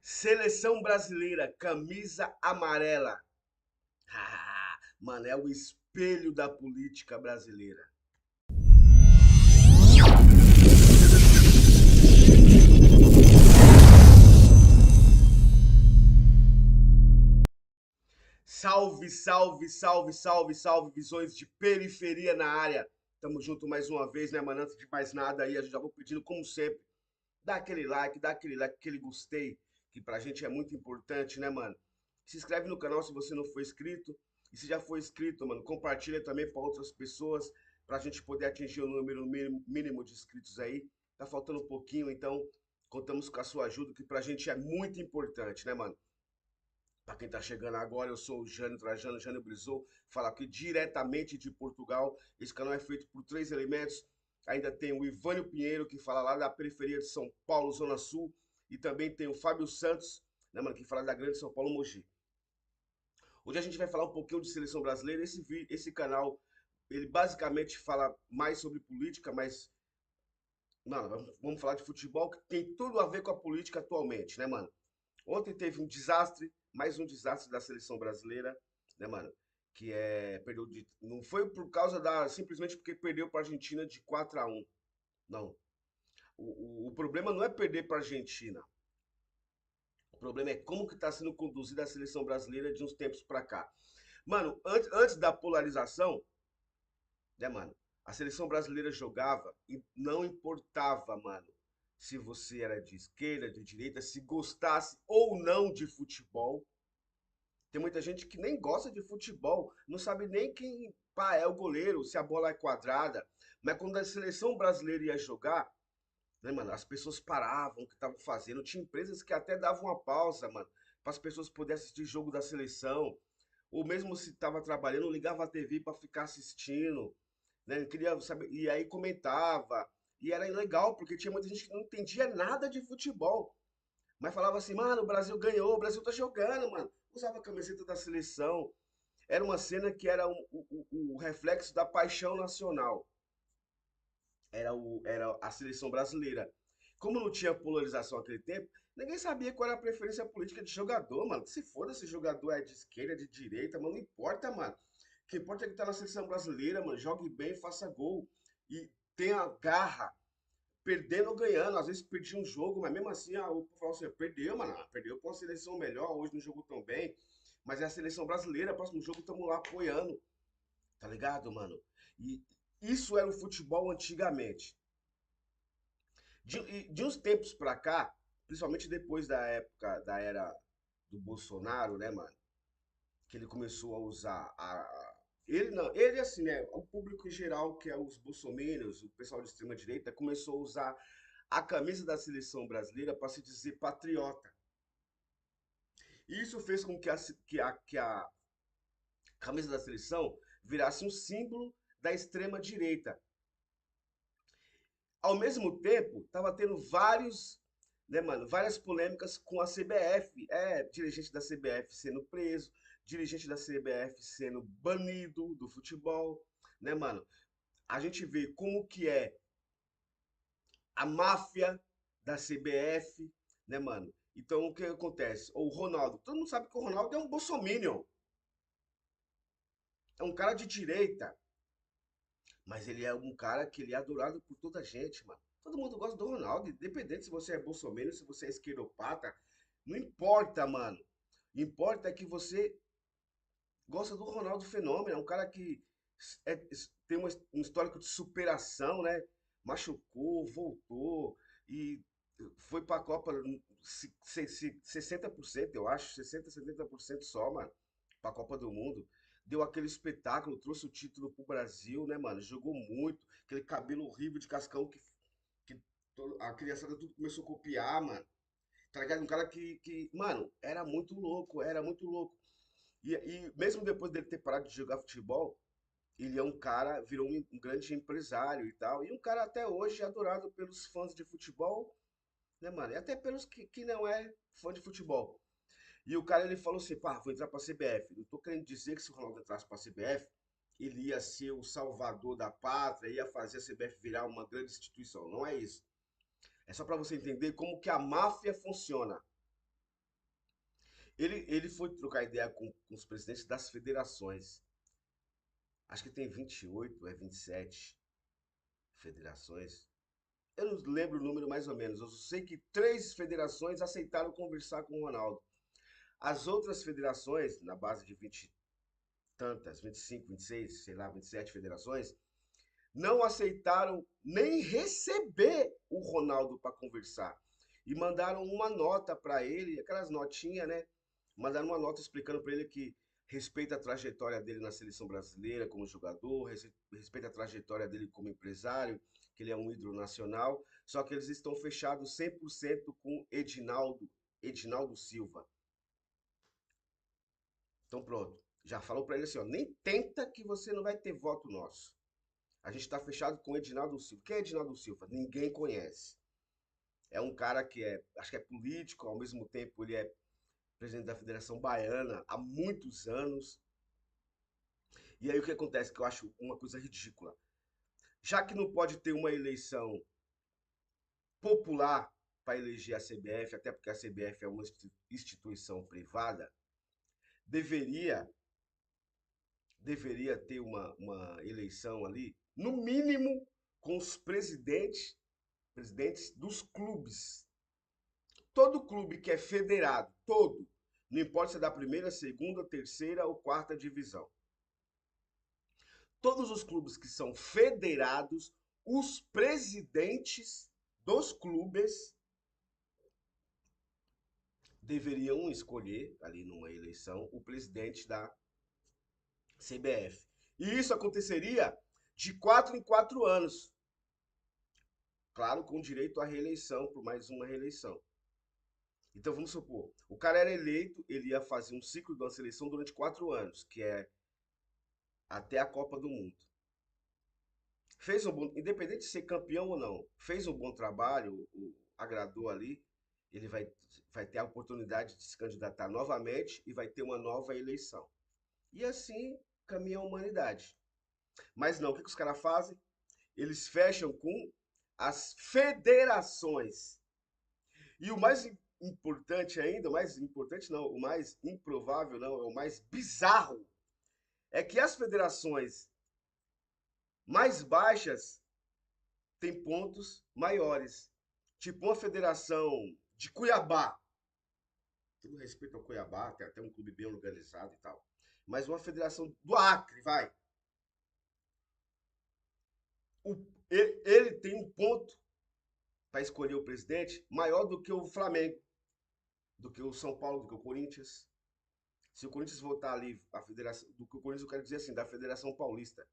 Seleção brasileira, camisa amarela. Mano, é o espelho da política brasileira. Salve, salve, salve, salve, salve, visões de periferia na área. Tamo junto mais uma vez, né, mano? Antes de mais nada aí, eu já vou pedindo, como sempre, dá aquele like, aquele gostei, que pra gente é muito importante, né, mano? Se inscreve no canal se você não for inscrito. E se já for inscrito, mano, compartilha também para outras pessoas, pra gente poder atingir o número mínimo de inscritos aí. Tá faltando um pouquinho, então contamos com a sua ajuda, que pra gente é muito importante, né, mano? Para quem está chegando agora, eu sou o Jânio Trajano, Jânio Brizou, falo aqui diretamente de Portugal. Esse canal é feito por três elementos. Ainda tem o Ivânio Pinheiro, que fala lá da periferia de São Paulo, Zona Sul. E também tem o Fábio Santos, né, mano, que fala da grande São Paulo, Mogi. Hoje a gente vai falar um pouquinho de seleção brasileira. Esse canal, ele basicamente fala mais sobre política, mas, mano, vamos falar de futebol, que tem tudo a ver com a política atualmente, né, mano? Ontem teve um desastre, mais um desastre da seleção brasileira, né, mano? Que é. Perdeu de, não foi por causa da. Simplesmente porque perdeu para a Argentina de 4-1. Não. O problema não é perder para a Argentina. O problema é como que está sendo conduzida a seleção brasileira de uns tempos para cá. Mano, antes da polarização, né, mano? A seleção brasileira jogava e não importava, mano, se você era de esquerda, de direita, se gostasse ou não de futebol. Tem muita gente que nem gosta de futebol, não sabe nem quem pá, é o goleiro, se a bola é quadrada. Mas quando a seleção brasileira ia jogar, né, mano, as pessoas paravam o que estavam fazendo. Tinha empresas que até davam uma pausa, mano, para as pessoas poderem assistir jogo da seleção. Ou mesmo se estava trabalhando, ligava a TV para ficar assistindo, né? Queria saber, e aí comentava. E era legal, porque tinha muita gente que não entendia nada de futebol. Mas falava assim, mano, o Brasil ganhou, o Brasil tá jogando, mano. Usava a camiseta da seleção. Era uma cena que era o reflexo da paixão nacional. Era a seleção brasileira. Como não tinha polarização naquele tempo, ninguém sabia qual era a preferência política de jogador, mano. Se foda se jogador é de esquerda, de direita, mano, não importa, mano. O que importa é que tá na seleção brasileira, mano. Jogue bem, faça gol. E tenha garra, perdendo ou ganhando. Às vezes perdia um jogo, mas mesmo assim, o povo falava assim, perdeu, mano. Perdeu com a seleção melhor, hoje não jogou tão bem. Mas é a seleção brasileira, próximo jogo estamos lá apoiando. Tá ligado, mano? E isso era o futebol antigamente. De uns tempos pra cá, principalmente depois da época da era do Bolsonaro, né, mano? Que ele começou a usar ele não, ele assim, né? O público em geral, que é os bolsominions, o pessoal de extrema direita, começou a usar a camisa da seleção brasileira para se dizer patriota. E isso fez com que a camisa da seleção virasse um símbolo da extrema direita. Ao mesmo tempo, estava tendo vários, né, mano, várias polêmicas com a CBF. Dirigente da CBF sendo preso, dirigente da CBF sendo banido do futebol, né, mano? A gente vê como que é a máfia da CBF, né, mano? Então, o que acontece? O Ronaldo, todo mundo sabe que o Ronaldo é um bolsominion, é um cara de direita, mas ele é um cara que ele é adorado por toda a gente, mano. Todo mundo gosta do Ronaldo, independente se você é bolsominion, se você é esquerdopata, não importa, mano. Importa é que você gosta do Ronaldo Fenômeno, é um cara que é- tem um histórico de superação, né? Machucou, voltou e foi pra Copa 60%, eu acho, 60, 70% só, mano, pra Copa do Mundo. Deu aquele espetáculo, trouxe o título pro Brasil, né, mano? Jogou muito, aquele cabelo horrível de cascão que a criançada tudo começou a copiar, mano. Tá ligado? Um cara mano, era muito louco, era muito louco. E mesmo depois dele ter parado de jogar futebol, ele é um cara, virou um grande empresário e tal. E um cara até hoje adorado pelos fãs de futebol, né, mano? E até pelos que não é fã de futebol. E o cara, ele falou assim, pá, vou entrar pra CBF. Não tô querendo dizer que se o Ronaldo entrasse pra CBF, ele ia ser o salvador da pátria, ia fazer a CBF virar uma grande instituição. Não é isso. É só pra você entender como que a máfia funciona. Ele foi trocar ideia com os presidentes das federações. Acho que tem 28, é 27 federações. Eu não lembro o número mais ou menos. Eu sei que 3 federações aceitaram conversar com o Ronaldo. As outras federações, na base de 20 tantas, 25, 26, sei lá, 27 federações, não aceitaram nem receber o Ronaldo para conversar. E mandaram uma nota para ele, aquelas notinhas, né? Mandaram uma nota explicando para ele que respeita a trajetória dele na seleção brasileira como jogador, respeita a trajetória dele como empresário, que ele é um ídolo nacional, só que eles estão fechados 100% com Edinaldo Silva. Então pronto, já falou para ele assim, ó, nem tenta que você não vai ter voto nosso. A gente está fechado com Edinaldo Silva. Quem é Edinaldo Silva? Ninguém conhece. É um cara que acho que é político, ao mesmo tempo ele é presidente da Federação Baiana há muitos anos. E aí o que acontece que eu acho uma coisa ridícula. Já que não pode ter uma eleição popular para eleger a CBF, até porque a CBF é uma instituição privada, deveria deveria ter uma eleição ali, no mínimo com os presidentes dos clubes. Todo clube que é federado, todo, não importa se é da primeira, segunda, terceira ou quarta divisão. Todos os clubes que são federados, os presidentes dos clubes deveriam escolher, ali numa eleição, o presidente da CBF. E isso aconteceria de 4 em 4 anos. Claro, com direito à reeleição, por mais uma reeleição. Então vamos supor, o cara era eleito, ele ia fazer um ciclo de uma seleção durante 4 anos, que é até a Copa do Mundo. Fez um bom, independente de ser campeão ou não, fez um bom trabalho, agradou ali, ele vai ter a oportunidade de se candidatar novamente e vai ter uma nova eleição. E assim caminha a humanidade. Mas não, o que os caras fazem? Eles fecham com as federações. E o mais importante ainda, o mais importante não, o mais improvável não, é o mais bizarro, é que as federações mais baixas têm pontos maiores. Tipo uma federação de Cuiabá, todo respeito ao Cuiabá, tem até um clube bem organizado e tal, mas uma federação do Acre, vai. Ele tem um ponto para escolher o presidente maior do que o Flamengo, do que o São Paulo, do que o Corinthians. Se o Corinthians votar ali a federação, do que o Corinthians eu quero dizer assim, da Federação Paulista,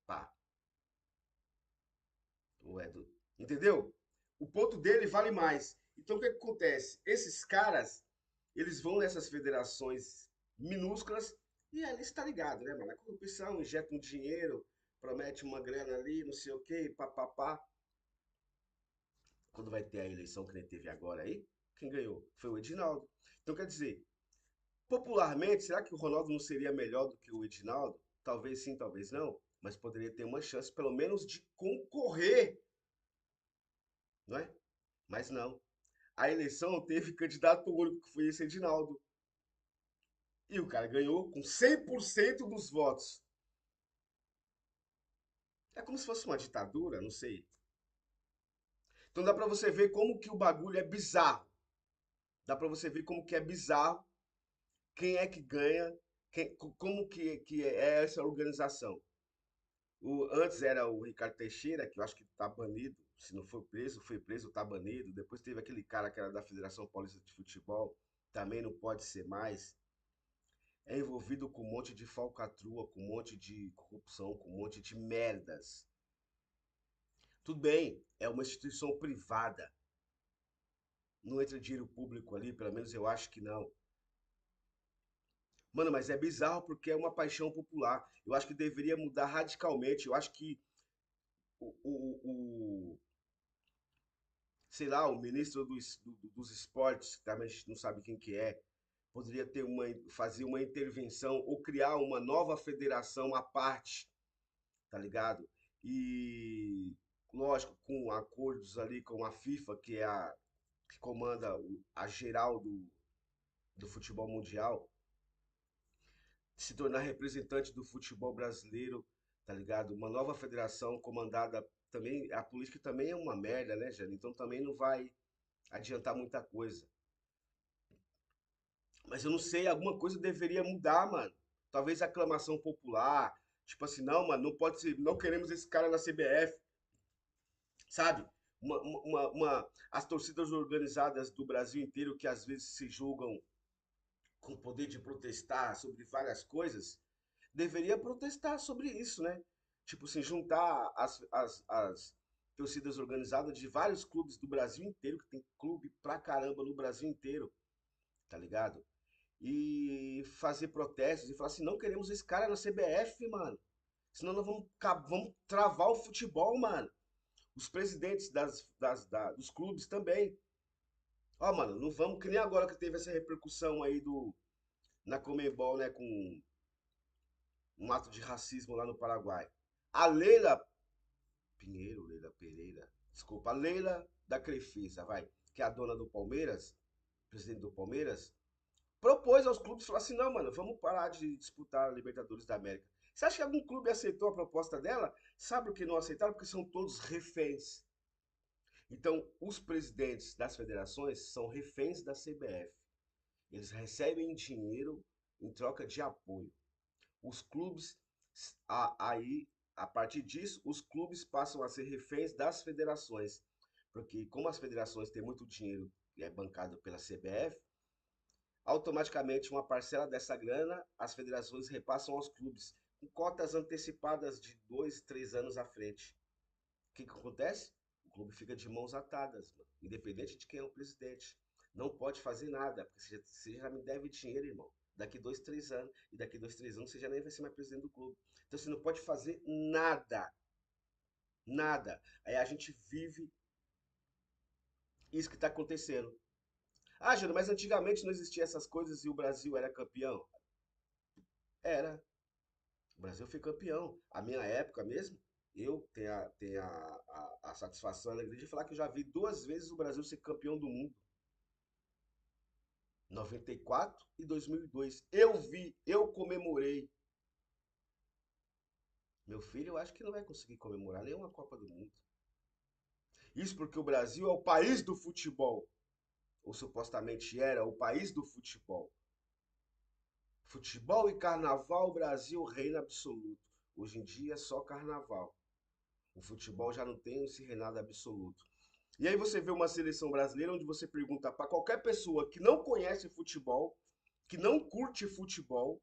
pá, entendeu? O ponto dele vale mais. Então o que acontece? Esses caras, eles vão nessas federações minúsculas e ali está ligado, né, mano? A corrupção injeta um dinheiro, promete uma grana ali, não sei o quê, papapá. Quando vai ter a eleição que nem teve agora aí, quem ganhou? Foi o Edinaldo. Então quer dizer, popularmente, será que o Ronaldo não seria melhor do que o Edinaldo? Talvez sim, talvez não, mas poderia ter uma chance, pelo menos, de concorrer, não é? Mas não. A eleição teve candidato único, que foi esse Edinaldo. E o cara ganhou com 100% dos votos. É como se fosse uma ditadura, não sei. Então dá pra você ver como que o bagulho é bizarro. Dá pra você ver como que é bizarro, quem é que ganha, como que é essa organização. Antes era o Ricardo Teixeira, que eu acho que tá banido. Se não foi preso, tá banido. Depois teve aquele cara que era da Federação Paulista de Futebol, também não pode ser mais. É envolvido com um monte de falcatrua, com um monte de corrupção, com um monte de merdas. Tudo bem, é uma instituição privada. Não entra dinheiro público ali, pelo menos eu acho que não. Mano, mas é bizarro porque é uma paixão popular. Eu acho que deveria mudar radicalmente. Eu acho que o sei lá, o ministro dos esportes, que também a gente não sabe quem que é, poderia fazer uma intervenção ou criar uma nova federação à parte, tá ligado? E, lógico, com acordos ali com a FIFA, que comanda a geral do futebol mundial, se tornar representante do futebol brasileiro, tá ligado? Uma nova federação comandada também, a política também é uma merda, né, Jânio? Então também não vai adiantar muita coisa. Mas eu não sei, alguma coisa deveria mudar, mano. Talvez a aclamação popular, tipo assim, não, mano, não pode ser, não queremos esse cara na CBF, sabe? As torcidas organizadas do Brasil inteiro que às vezes se julgam com poder de protestar sobre várias coisas, deveria protestar sobre isso, né? Tipo, se juntar as torcidas organizadas de vários clubes do Brasil inteiro, que tem clube pra caramba no Brasil inteiro, tá ligado? E fazer protestos e falar assim, não queremos esse cara na CBF, mano. Senão nós vamos travar o futebol, mano. Os presidentes dos clubes também. Ó, mano, não vamos, que nem agora que teve essa repercussão aí na Conmebol, né, com um ato de racismo lá no Paraguai. A Leila Pereira, desculpa, a Leila da Crefisa, vai, que é a dona do Palmeiras, presidente do Palmeiras, propôs aos clubes, falou assim, não, mano, vamos parar de disputar a Libertadores da América. Você acha que algum clube aceitou a proposta dela? Sabe o que não aceitaram? Porque são todos reféns. Então, os presidentes das federações são reféns da CBF. Eles recebem dinheiro em troca de apoio. Os clubes, aí, a partir disso, os clubes passam a ser reféns das federações. Porque como as federações têm muito dinheiro e é bancado pela CBF, automaticamente uma parcela dessa grana as federações repassam aos clubes, com cotas antecipadas de 2, 3 anos à frente. O que acontece? O clube fica de mãos atadas, mano, independente de quem é o presidente. Não pode fazer nada, porque você já me deve dinheiro, irmão. Daqui 2, 3 anos, e daqui 2, 3 anos você já nem vai ser mais presidente do clube. Então você não pode fazer nada. Nada. Aí a gente vive isso que está acontecendo. Ah, Júlio, mas antigamente não existiam essas coisas e o Brasil era campeão? Era. O Brasil foi campeão. A minha época mesmo, eu tenho a satisfação, a alegria de falar que eu já vi 2 vezes o Brasil ser campeão do mundo. 94 e 2002. Eu vi, eu comemorei. Meu filho, eu acho que não vai conseguir comemorar nenhuma Copa do Mundo. Isso porque o Brasil é o país do futebol. Ou supostamente era o país do futebol. Futebol e carnaval, o Brasil reina absoluto. Hoje em dia é só carnaval. O futebol já não tem esse reinado absoluto. E aí você vê uma seleção brasileira onde você pergunta para qualquer pessoa que não conhece futebol, que não curte futebol,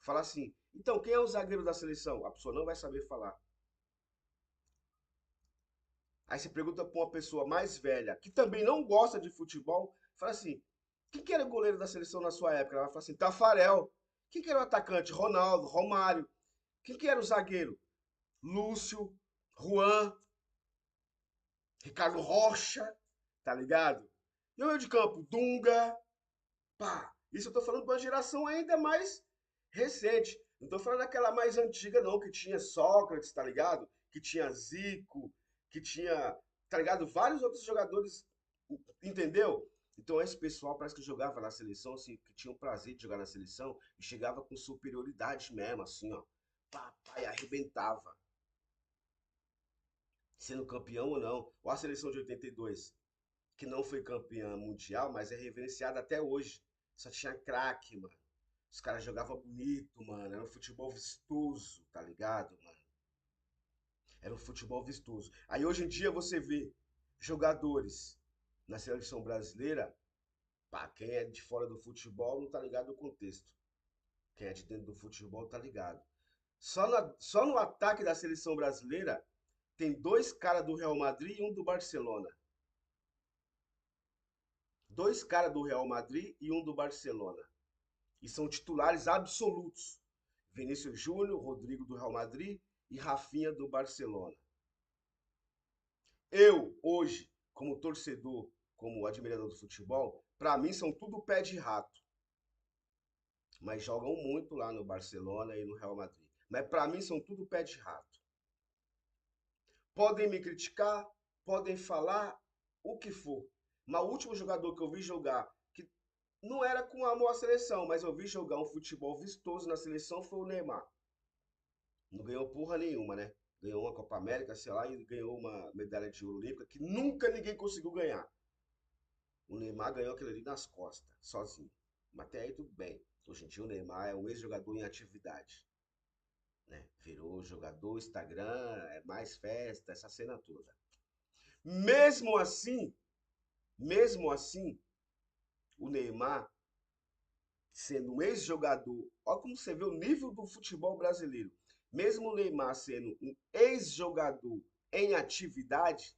fala assim: então quem é o zagueiro da seleção? A pessoa não vai saber falar. Aí você pergunta para uma pessoa mais velha, que também não gosta de futebol, fala assim: quem que era o goleiro da seleção na sua época? Ela vai falar assim: Tafarel. Quem que era o atacante? Ronaldo, Romário. Quem que era o zagueiro? Lúcio, Juan, Ricardo Rocha, tá ligado? E o meio de campo? Dunga, pá. Isso eu tô falando de uma geração ainda mais recente. Não tô falando daquela mais antiga, não, que tinha Sócrates, tá ligado? Que tinha Zico, que tinha, tá ligado? Vários outros jogadores, entendeu? Então esse pessoal parece que jogava na seleção, assim, que tinha o prazer de jogar na seleção e chegava com superioridade mesmo, assim, ó. Pá, pá, e arrebentava. Sendo campeão ou não. Ou a seleção de 82, que não foi campeã mundial, mas é reverenciada até hoje. Só tinha craque, mano. Os caras jogavam bonito, mano. Era um futebol vistoso, tá ligado, mano? Era um futebol vistoso. Aí hoje em dia você vê jogadores na seleção brasileira, pá, quem é de fora do futebol não tá ligado no contexto. Quem é de dentro do futebol tá ligado. Só no ataque da seleção brasileira tem 2 caras do Real Madrid e um do Barcelona. 2 caras do Real Madrid e um do Barcelona. E são titulares absolutos. Vinícius Júnior, Rodrigo do Real Madrid e Rafinha do Barcelona. Eu, hoje, como torcedor, como admirador do futebol, para mim são tudo pé de rato. Mas jogam muito lá no Barcelona e no Real Madrid. Mas para mim são tudo pé de rato. Podem me criticar, podem falar o que for. Mas o último jogador que eu vi jogar, que não era com amor à seleção, mas eu vi jogar um futebol vistoso na seleção foi o Neymar. Não ganhou porra nenhuma, né? Ganhou uma Copa América, sei lá, e ganhou uma medalha de ouro olímpica que nunca ninguém conseguiu ganhar. O Neymar ganhou aquilo ali nas costas, sozinho. Mas até aí tudo bem. Hoje em dia o Neymar é um ex-jogador em atividade, né? Virou jogador, Instagram, é mais festa, essa cena toda. Mesmo assim, mesmo assim, o Neymar, sendo um ex-jogador, olha como você vê o nível do futebol brasileiro. Mesmo o Neymar sendo um ex-jogador em atividade,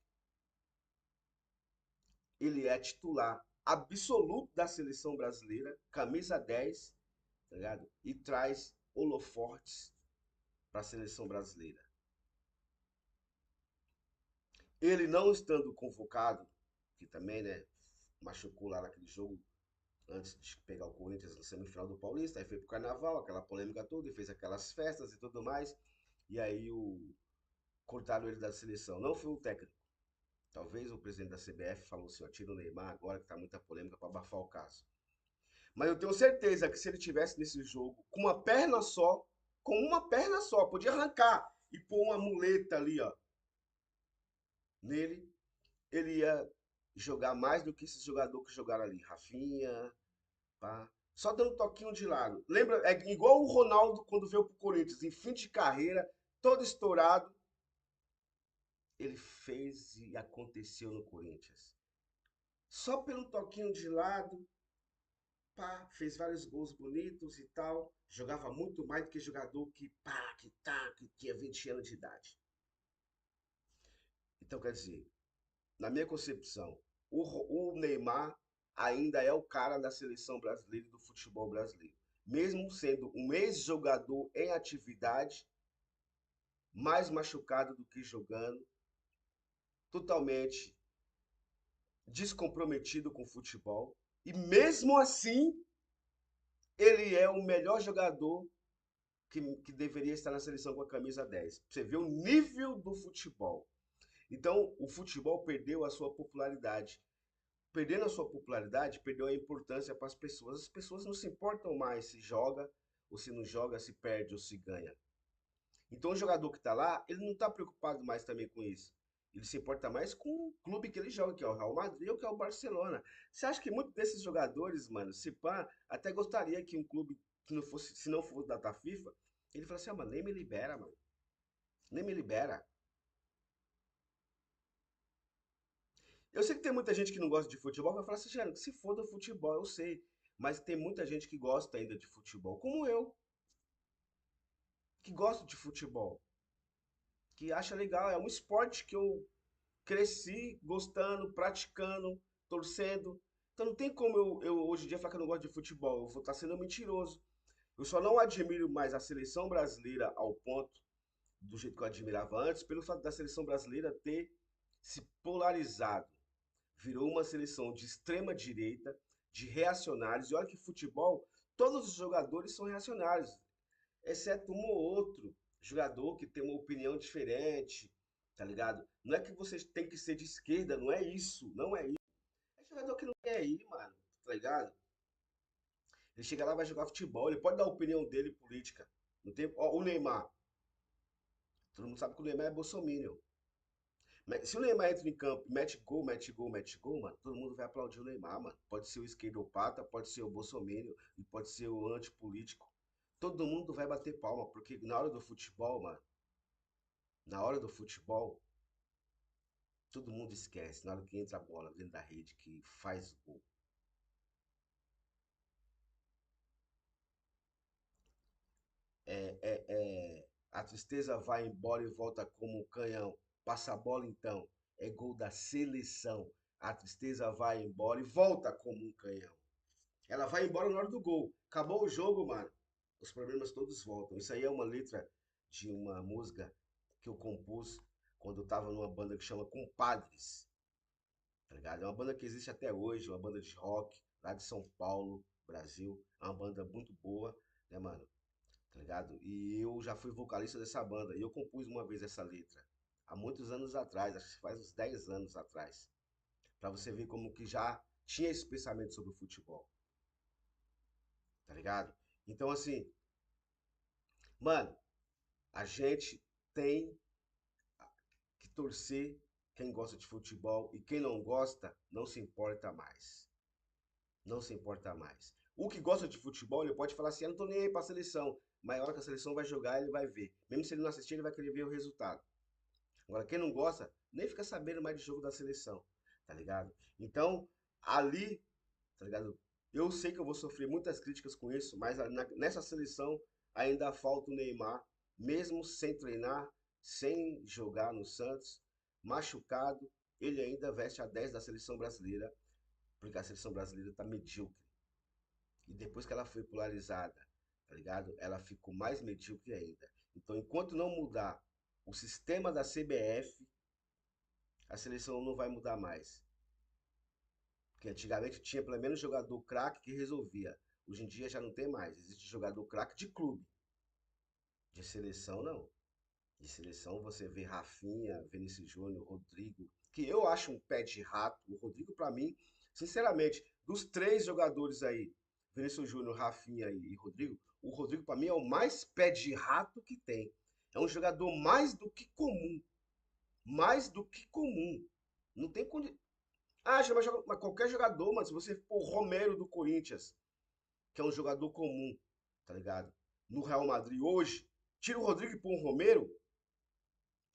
ele é titular absoluto da seleção brasileira, camisa 10, tá ligado? E traz holofortes para a seleção brasileira. Ele não estando convocado, que também, né, machucou lá naquele jogo antes de pegar o Corinthians na semifinal do Paulista, aí foi pro Carnaval, aquela polêmica toda, e fez aquelas festas e tudo mais, e aí cortaram ele da seleção. Não foi o técnico. Talvez o presidente da CBF falou assim, ó, tira o Neymar agora que tá muita polêmica para abafar o caso. Mas eu tenho certeza que se ele tivesse nesse jogo com uma perna só, podia arrancar e pôr uma muleta ali, ó, nele, ele ia jogar mais do que esses jogadores que jogaram ali. Rafinha, pá. Só dando um toquinho de lado. Lembra? É igual o Ronaldo quando veio pro Corinthians, em fim de carreira, todo estourado. Ele fez e aconteceu no Corinthians. Só pelo toquinho de lado, pá, fez vários gols bonitos e tal. Jogava muito mais do que jogador que, pá, que tá, que tinha 20 anos de idade. Então, quer dizer, na minha concepção, o Neymar ainda é o cara da seleção brasileira e do futebol brasileiro. Mesmo sendo um ex-jogador em atividade, mais machucado do que jogando, totalmente descomprometido com o futebol. E mesmo assim, ele é o melhor jogador que deveria estar na seleção com a camisa 10. Você vê o nível do futebol. Então, o futebol perdeu a sua popularidade. Perdendo a sua popularidade, perdeu a importância para as pessoas. As pessoas não se importam mais se joga ou se não joga, se perde ou se ganha. Então o jogador que está lá, ele não está preocupado mais também com isso. Ele se importa mais com o clube que ele joga, que é o Real Madrid ou que é o Barcelona. Você acha que muitos desses jogadores, mano, se pá, até gostaria que um clube que não fosse, se não fosse data FIFA, ele falasse, ah, mano, nem me libera, mano. Nem me libera. Eu sei que tem muita gente que não gosta de futebol, vai falar assim, Gerando, que se foda o futebol, eu sei. Mas tem muita gente que gosta ainda de futebol, como eu, que gosta de futebol, que acha legal, é um esporte que eu cresci gostando, praticando, torcendo. Então não tem como eu hoje em dia falar que eu não gosto de futebol, eu vou estar sendo mentiroso. Eu só não admiro mais a seleção brasileira ao ponto do jeito que eu admirava antes, pelo fato da seleção brasileira ter se polarizado. Virou uma seleção de extrema direita, de reacionários. E olha que futebol, todos os jogadores são reacionários, exceto um ou outro jogador que tem uma opinião diferente, tá ligado? Não é que você tem que ser de esquerda, não é isso, não é isso. É jogador que não quer ir, mano, tá ligado? Ele chega lá e vai jogar futebol, ele pode dar a opinião dele política. Não tem, ó, o Neymar, todo mundo sabe que o Neymar é bolsominion. Mas se o Neymar entra em campo, mete gol, mete gol, mete gol, mano, todo mundo vai aplaudir o Neymar, mano. Pode ser o esquerdopata, pode ser o bolsominion e pode ser o antipolítico. Todo mundo vai bater palma, porque na hora do futebol, mano, na hora do futebol, todo mundo esquece. Na hora que entra a bola dentro da rede, que faz gol. A tristeza vai embora e volta como um canhão. Passa a bola então, é gol da seleção. A tristeza vai embora e volta como um canhão. Ela vai embora na hora do gol. Acabou o jogo, mano. Os problemas todos voltam. Isso aí é uma letra de uma música que eu compus quando eu tava numa banda que chama Compadres, tá ligado? É uma banda que existe até hoje, uma banda de rock lá de São Paulo, Brasil. É uma banda muito boa, né, mano? Tá ligado? E eu já fui vocalista dessa banda e eu compus uma vez essa letra. Há muitos anos atrás, acho que faz uns 10 anos atrás. Pra você ver como que já tinha esse pensamento sobre o futebol. tá ligado? Então, assim, mano, a gente tem que torcer quem gosta de futebol e quem não gosta não se importa mais. Não se importa mais. O que gosta de futebol, ele pode falar assim, eu não tô nem aí pra seleção. Mas a hora que a seleção vai jogar, ele vai ver. Mesmo se ele não assistir, ele vai querer ver o resultado. Agora, quem não gosta, nem fica sabendo mais de jogo da seleção, tá ligado? Então, ali, tá ligado? Eu sei que eu vou sofrer muitas críticas com isso, mas nessa seleção ainda falta o Neymar, mesmo sem treinar, sem jogar no Santos, machucado, ele ainda veste a 10 da seleção brasileira, porque a seleção brasileira tá medíocre. E depois que ela foi polarizada, tá ligado? Ela ficou mais medíocre ainda. Então, enquanto não mudar o sistema da CBF, a seleção não vai mudar mais. Porque antigamente tinha pelo menos jogador craque que resolvia. Hoje em dia já não tem mais. Existe jogador craque de clube. De seleção, não. De seleção você vê Rafinha, Vinícius Júnior, Rodrigo, que eu acho um pé de rato. O Rodrigo, pra mim, sinceramente, dos três jogadores aí, Vinícius Júnior, Rafinha e Rodrigo, o Rodrigo pra mim é o mais pé de rato que tem. É um jogador mais do que comum. Mais do que comum. Não tem condição. Ah, mas qualquer jogador, mano, se você for o Romero do Corinthians, que é um jogador comum, tá ligado? No Real Madrid hoje, tira o Rodrigo e põe o Romero,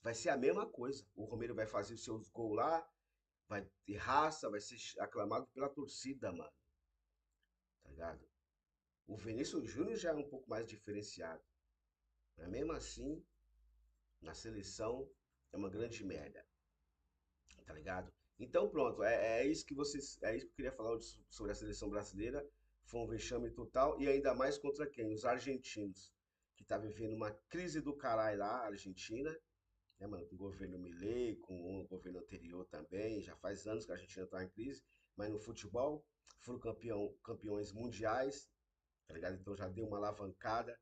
vai ser a mesma coisa. O Romero vai fazer os seus gols lá, vai ter raça, vai ser aclamado pela torcida, mano, tá ligado? O Vinícius Júnior já é um pouco mais diferenciado, mas mesmo assim, na seleção, é uma grande merda, tá ligado? Então pronto, é isso que vocês, é isso que eu queria falar hoje sobre a seleção brasileira. Foi um vexame total e ainda mais contra quem? Os argentinos, que tá vivendo uma crise do caralho lá, a Argentina, né, mano, com o governo Milei, com o governo anterior também, já faz anos que a Argentina tá em crise, mas no futebol foram campeões mundiais, tá ligado? Então já deu uma alavancada,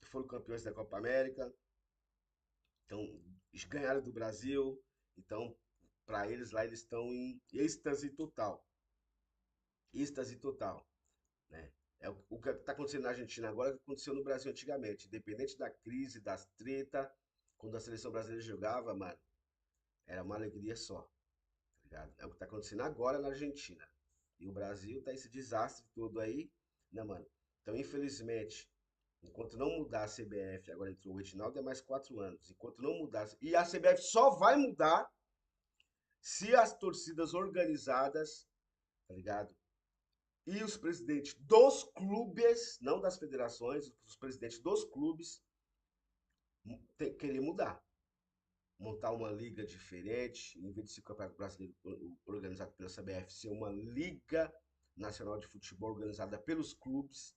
foram campeões da Copa América, então ganharam do Brasil, então para eles lá eles estão em êxtase total, né? É o que está acontecendo na Argentina agora é o que aconteceu no Brasil antigamente, independente da crise, das tretas, quando a seleção brasileira jogava, mano, era uma alegria só, tá ligado? É o que tá acontecendo agora na Argentina. E o Brasil tá esse desastre todo aí, né, mano? Então, infelizmente, enquanto não mudar a CBF, agora entrou o Reginaldo, é mais 4 anos. Enquanto não mudar. E a CBF só vai mudar se as torcidas organizadas, tá ligado? E os presidentes dos clubes, não das federações, os presidentes dos clubes, querer mudar. Montar uma liga diferente, em vez de ser o Campeonato Brasileiro organizado pela CBF, ser uma liga nacional de futebol organizada pelos clubes,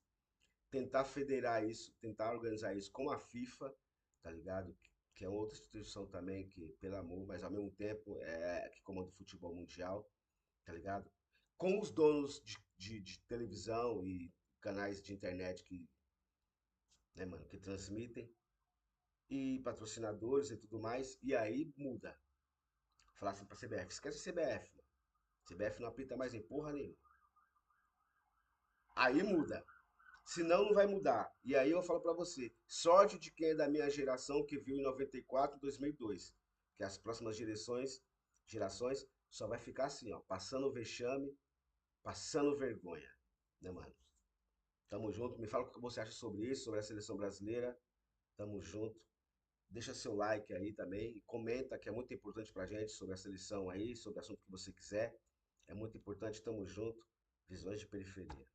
tentar federar isso, tentar organizar isso com a FIFA, tá ligado? Que é outra instituição também que, pelo amor, mas ao mesmo tempo é que comanda o futebol mundial, tá ligado? Com os donos de televisão e canais de internet que, né, mano, que transmitem, e patrocinadores e tudo mais, e aí muda. Falar assim pra CBF, esquece a CBF, mano. CBF não apita mais em porra nenhuma. Aí muda. Senão não vai mudar. E aí eu falo pra você, sorte de quem é da minha geração que viu em 94, 2002, que as próximas gerações só vai ficar assim, ó, passando vexame, passando vergonha, né, mano? Tamo junto, me fala o que você acha sobre isso, sobre a seleção brasileira. Tamo junto. Deixa seu like aí também, comenta que é muito importante pra gente sobre a seleção aí, sobre o assunto que você quiser. É muito importante, tamo junto. Visões de periferia.